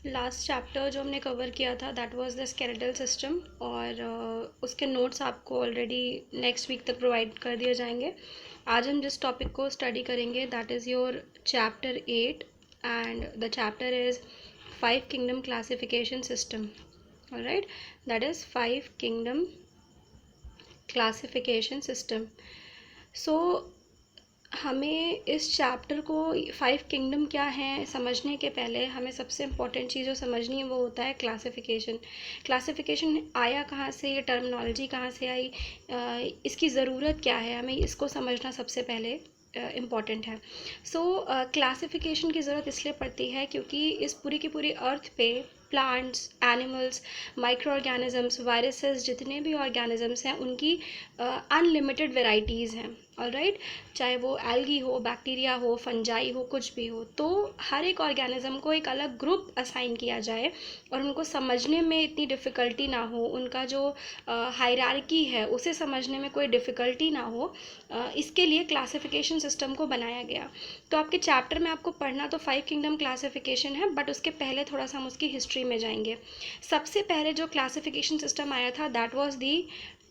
Last chapter जो हमने cover किया था that was the skeletal system, और उसके नोट्स आपको ऑलरेडी नेक्स्ट वीक तक प्रोवाइड कर दिए जाएंगे। आज हम जिस टॉपिक को स्टडी करेंगे that is your chapter 8, and the chapter is 5 kingdom classification system. Alright, that is 5 kingdom classification system. So हमें इस चैप्टर को 5 किंगडम क्या हैं समझने के पहले हमें सबसे इम्पॉर्टेंट चीज़ जो समझनी है वो होता है क्लासिफिकेशन। क्लासिफिकेशन आया कहाँ से, ये टर्मिनोलॉजी कहाँ से आई, इसकी ज़रूरत क्या है, हमें इसको समझना सबसे पहले इम्पॉर्टेंट है। सो क्लासिफिकेशन की ज़रूरत इसलिए पड़ती है क्योंकि इस पूरी की पूरी अर्थ पे plants, animals, micro organisms, viruses, जितने भी ऑर्गेनिजम्स हैं उनकी अनलिमिटेड वेराइटीज़ हैं। ऑलराइट, चाहे वो एल्गी हो, बैक्टीरिया हो, फंजाई हो, कुछ भी हो, तो हर एक ऑर्गेनिज्म को एक अलग ग्रुप असाइन किया जाए और उनको समझने में इतनी डिफ़िकल्टी ना हो, उनका जो हायरार्की है उसे समझने में कोई डिफ़िकल्टी ना हो, इसके लिए क्लासिफिकेशन सिस्टम को बनाया गया। तो आपके चैप्टर में आपको पढ़ना तो 5 किंगडम क्लासिफिकेशन है, बट उसके पहले थोड़ा सा हम उसकी हिस्ट्री में जाएंगे। सबसे पहले जो क्लासिफिकेशन सिस्टम आया था that was the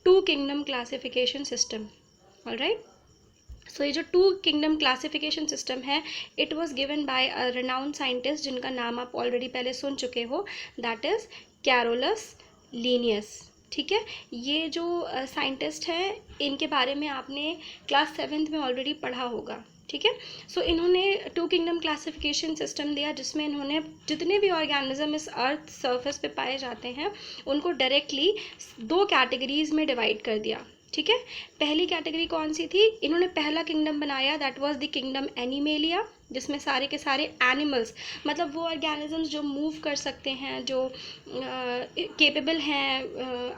2 kingdom classification system. Alright, so ये जो 2 किंगडम क्लासिफिकेशन सिस्टम है it was given by a renowned scientist जिनका नाम आप ऑलरेडी पहले सुन चुके हो, दैट इज़ कैरोलस लीनियस। ठीक है, ये जो साइंटिस्ट हैं इनके बारे में आपने क्लास 7th में ऑलरेडी पढ़ा होगा। ठीक है, सो इन्होंने 2 किंगडम क्लासिफिकेशन सिस्टम दिया जिसमें इन्होंने जितने भी ऑर्गेनिज्म इस अर्थ सरफेस पे पाए जाते हैं उनको डायरेक्टली 2 कैटेगरीज में डिवाइड कर दिया। ठीक है, पहली कैटेगरी कौन सी थी, इन्होंने पहला किंगडम बनाया that was the kingdom animalia, जिसमें सारे के सारे एनिमल्स, मतलब वो ऑर्गेनिजम्स जो मूव कर सकते हैं, जो केपेबल हैं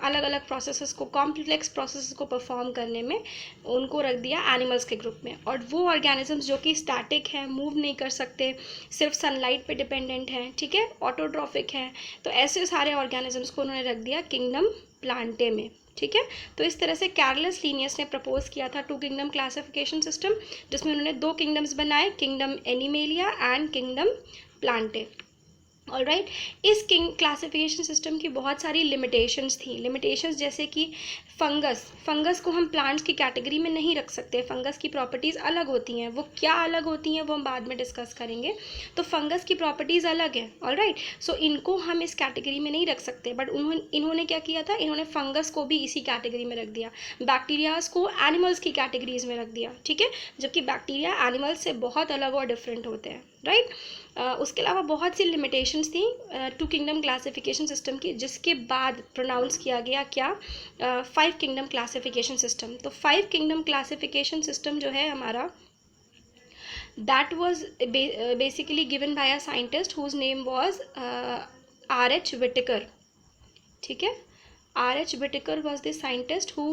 अलग अलग प्रोसेसेस को, कॉम्प्लेक्स प्रोसेसेस को परफॉर्म करने में, उनको रख दिया एनिमल्स के ग्रुप में। और वो ऑर्गेनिजम्स जो कि स्टैटिक हैं, मूव नहीं कर सकते, सिर्फ सनलाइट पे डिपेंडेंट हैं, ठीक है, ऑटोट्रॉफिक हैं, तो ऐसे सारे ऑर्गेनिजम्स को उन्होंने रख दिया किंगडम प्लांटे में। ठीक है, तो इस तरह से कैरोलस लीनियस ने प्रपोज किया था 2 किंगडम क्लासिफिकेशन सिस्टम, जिसमें उन्होंने 2 किंगडम्स बनाए, kingdom animalia and kingdom Plantae. Alright, इस किंग क्लासिफिकेशन सिस्टम की बहुत सारी लिमिटेशंस थी। लिमिटेशंस जैसे कि फंगस को हम प्लांट्स की कैटेगरी में नहीं रख सकते, फंगस की प्रॉपर्टीज़ अलग होती हैं, वो क्या अलग होती हैं वो हम बाद में डिस्कस करेंगे। तो फंगस की प्रॉपर्टीज़ अलग है। ऑलराइट, सो इनको हम इस कैटेगरी में नहीं रख सकते, बट इन्होंने क्या किया था, इन्होंने फंगस को भी इसी कैटेगरी में रख दिया, बैक्टीरियाज को एनिमल्स की कैटेगरीज में रख दिया। ठीक है, जबकि बैक्टीरिया एनिमल्स से बहुत अलग और डिफरेंट होते हैं। राइट, उसके अलावा बहुत सी लिमिटेशंस थी 2 किंगडम क्लासिफिकेशन सिस्टम की, जिसके बाद प्रोनाउंस किया गया क्या, 5 किंगडम क्लासिफिकेशन सिस्टम। तो 5 किंगडम क्लासिफिकेशन सिस्टम जो है हमारा that was basically given by a scientist whose name was R.H. Whittaker. ठीक है, R.H. Whittaker was the scientist who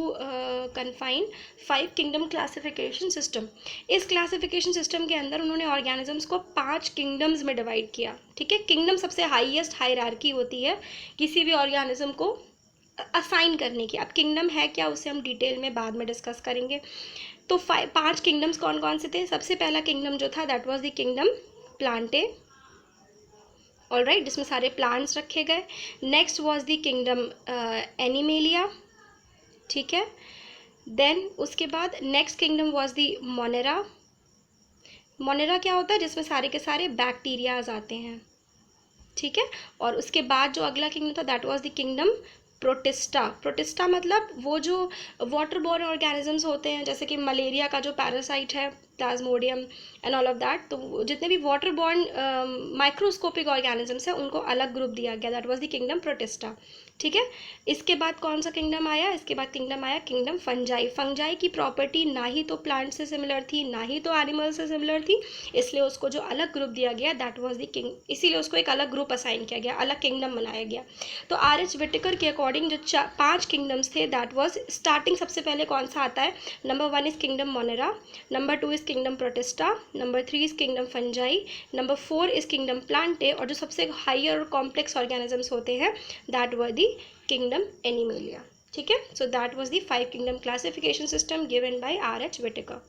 confined 5 kingdom classification system। इस क्लासिफिकेशन सिस्टम के अंदर उन्होंने ऑर्गेनिजम्स को 5 किंगडम्स में डिवाइड किया। ठीक है, किंगडम सबसे हाईएस्ट हायरार्की होती है किसी भी ऑर्गेनिज्म को असाइन करने की। अब किंगडम है क्या उसे हम डिटेल में बाद में डिस्कस करेंगे। तो 5 किंगडम्स कौन कौन से थे, सबसे पहला किंगडम जो था that was the kingdom Plantae. Alright, जिसमें सारे प्लांट्स रखे गए। Next was the kingdom Animalia. ठीक है, देन उसके बाद next kingdom was the Monera. Monera क्या होता है, जिसमें सारे के सारे बैक्टीरियाज आते हैं। ठीक है, और उसके बाद जो अगला किंगडम था that was the kingdom protista. Protista मतलब वो जो वाटर बोर्न ऑर्गेनिजम्स होते हैं, जैसे कि मलेरिया का जो पैरासाइट है Plasmodium and all of that, तो जितने भी वाटर बोर्न माइक्रोस्कोपिक ऑर्गेनिजम्स हैं उनको अलग ग्रुप दिया गया, that was the kingdom protista. ठीक है, इसके बाद कौन सा किंगडम आया, इसके बाद किंगडम आया किंगडम फंजाई। फंजाई की प्रॉपर्टी ना ही तो प्लांट से सिमिलर थी ना ही तो एनिमल से सिमिलर थी, इसलिए उसको जो अलग ग्रुप दिया गया दैट वाज द किंग, इसीलिए उसको एक अलग ग्रुप असाइन किया गया, अलग किंगडम बनाया गया। तो R.H. विटेकर के अकॉर्डिंग जो 5 किंगडम्स थे दैट वाज स्टार्टिंग, सबसे पहले कौन सा आता है, number 1 is kingdom Monera, number 2 is kingdom Protista, number 3 is kingdom Fungi, number 4 is kingdom Plantae, और जो सबसे हायर और कॉम्प्लेक्स ऑर्गेनिजम्स होते हैं that were the kingdom Animalia. ठीक है, so that was the 5 kingdom classification system given by R.H. Whittaker.